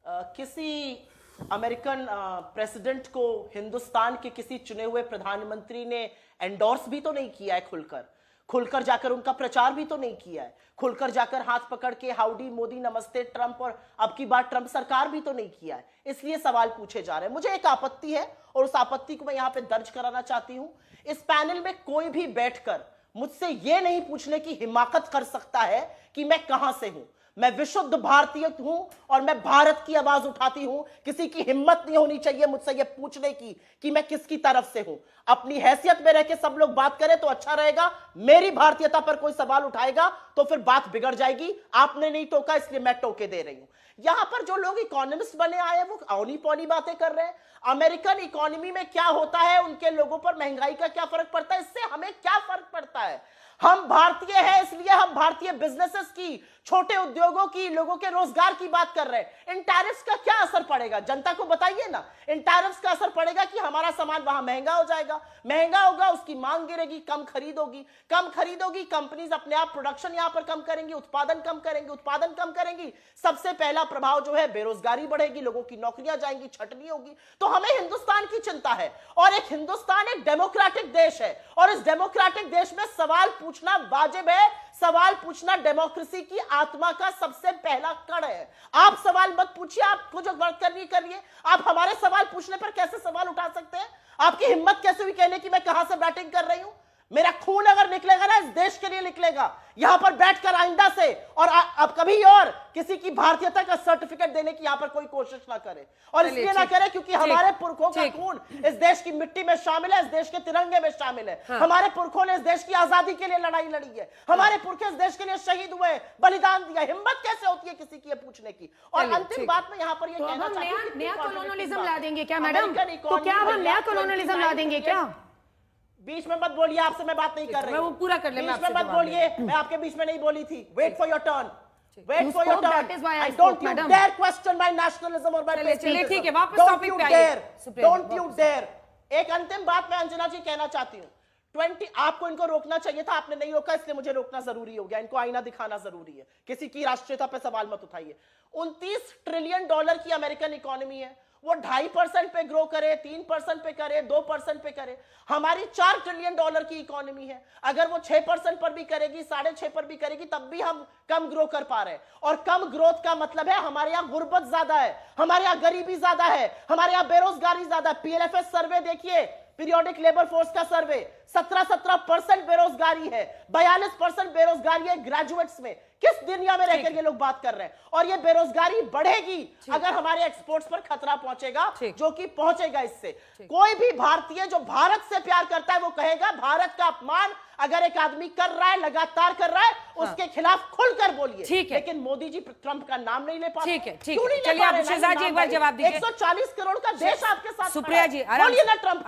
किसी American president को हिंदुस्तान के किसी चुने हुए प्रधानमंत्री ने एंडोर्स भी तो नहीं किया है, खुलकर जाकर उनका प्रचार भी तो नहीं किया है, खुलकर जाकर हाथ पकड़ के हाउडी मोदी नमस्ते ट्रंप और अब की बार ट्रंप सरकार भी तो नहीं किया है। इसलिए सवाल पूछे जा रहे हैं। मुझे एक आपत्ति है और उस आपत्ति को मैं यहां पे दर्ज कराना चाहती हूं। इस पैनल में कोई भी बैठकर मुझसे यह नहीं पूछने की हिमाकत कर सकता है कि मैं कहां से हूं। मैं विशुद्ध भारतीय हूं और मैं भारत की आवाज उठाती हूं। किसी की हिम्मत नहीं होनी चाहिए मुझसे यह पूछने की कि मैं किसकी तरफ से हूं। अपनी हैसियत में रह के सब लोग बात करें तो अच्छा रहेगा। मेरी भारतीयता पर कोई सवाल उठाएगा तो फिर बात बिगड़ जाएगी। आपने नहीं टोका इसलिए मैं टोके दे रही हूं। यहां पर जो लोग इकोनॉमिस्ट बने आए हैं वो औनी पौनी बातें कर रहे हैं। अमेरिकन इकोनॉमी में क्या होता है, उनके लोगों पर महंगाई का क्या फर्क पड़ता है, इससे हमें क्या फर्क पड़ता है। हम भारतीय हैं इसलिए हम भारतीय बिजनेसेस की, छोटे उद्योगों की, लोगों के रोजगार की बात कर रहे हैं। इन टैरिफ्स का क्या असर पड़ेगा, जनता को बताइए ना। इन टैरिफ्स का असर पड़ेगा कि हमारा सामान वहां महंगा हो जाएगा, महंगा होगा, उसकी मांग गिरेगी, कम खरीदोगी, कंपनीज अपने आप प्रोडक्शन यहां पर कम करेंगी, उत्पादन कम करेंगी। सबसे पहला प्रभाव जो है बेरोजगारी बढ़ेगी, लोगों की नौकरियां जाएंगी, छटनी होगी। तो हमें हिंदुस्तान की चिंता है और एक हिंदुस्तान एक डेमोक्रेटिक देश है और इस डेमोक्रेटिक देश में सवाल पूछना वाजिब है। सवाल पूछना डेमोक्रेसी की आत्मा का सबसे पहला कण है। आप सवाल मत पूछिए, आपको जो वर्क करनी करिए। आप हमारे सवाल पूछने पर कैसे सवाल उठा सकते हैं? आपकी हिम्मत कैसे हुई कहने की मैं कहां से बैटिंग कर रही हूं? मेरा खून अगर निकलेगा ना इस देश के लिए निकलेगा। यहां पर बैठकर आइंदा से और अब कभी और किसी की भारतीयता का सर्टिफिकेट देने की यहां पर कोई कोशिश ना करे। और इसलिए ना करे क्योंकि हमारे पुरखों का खून इस देश की मिट्टी में शामिल है, इस देश के तिरंगे में शामिल है। हाँ। हमारे पुरखों ने इस देश की आजादी के लिए लड़ाई लड़ी है। हमारे पुरखे इस देश के लिए शहीद हुए, बलिदान दिया। हिम्मत कैसे होती है किसी की पूछने की? और अंतिम बात में यहां पर यह कहना चाहती हूं, नया कॉलोनियलिज्म ला देंगे क्या मैडम? तो क्या हम नया कॉलोनियलिज्म ला देंगे क्या? बीच में मत बोलिए, आपसे मैं बात नहीं कर रही हूं। वो पूरा कर ले, बीच में मत बोलिए, मैं आपके बीच में नहीं बोली थी। Wait for your turn, wait for your turn. I don't you dare question my nationalism और माय पेट्रियटिज्म। ठीक है, वापस टॉपिक पे आइए। Don't you dare. एक अंतिम बात मैं अंजना जी कहना चाहती हूं। 20 आपको इनको रोकना चाहिए था, आपने नहीं रोका, इसलिए मुझे रोकना जरूरी हो गया। इनको आईना दिखाना जरूरी है। किसी की राष्ट्रीयता पे सवाल मत उठाइए। 29 ट्रिलियन डॉलर की अमेरिकन इकोनॉमी है। वो 2.5% पे ग्रो करे, 3% पे करे, 2% पे करे। हमारी 4 ट्रिलियन डॉलर की इकोनॉमी है। अगर वो 6% पर भी करेगी, 6.5 पर भी करेगी, तब भी हम कम ग्रो कर पा रहे हैं। और कम ग्रोथ का मतलब है हमारे यहाँ गुर्बत ज्यादा है, हमारे यहाँ गरीबी ज्यादा है, हमारे यहाँ बेरोजगारी ज्यादा है। PLFS सर्वे देखिए, पीरियोडिक लेबर फोर्स का सर्वे, 17% बेरोजगारी है, 42% बेरोजगारी है ग्रेजुएट्स में। किस दुनिया में रहकर ये लोग बात कर रहे हैं? और ये बेरोजगारी बढ़ेगी अगर हमारे एक्सपोर्ट्स पर खतरा पहुंचेगा, जो कि पहुंचेगा इससे। कोई भी भारतीय जो भारत से प्यार करता है वो कहेगा भारत का अपमान अगर एक आदमी कर रहा है, लगातार कर रहा है, उसके खिलाफ खुलकर बोलिए। लेकिन मोदी जी ट्रंप का नाम नहीं ले पाते। ठीक है, चलिए आप शहजाद जी एक बार जवाब दीजिए। 140 करोड़ का देश आपके साथ। सुप्रिया जी बोलिए ना ट्रंप।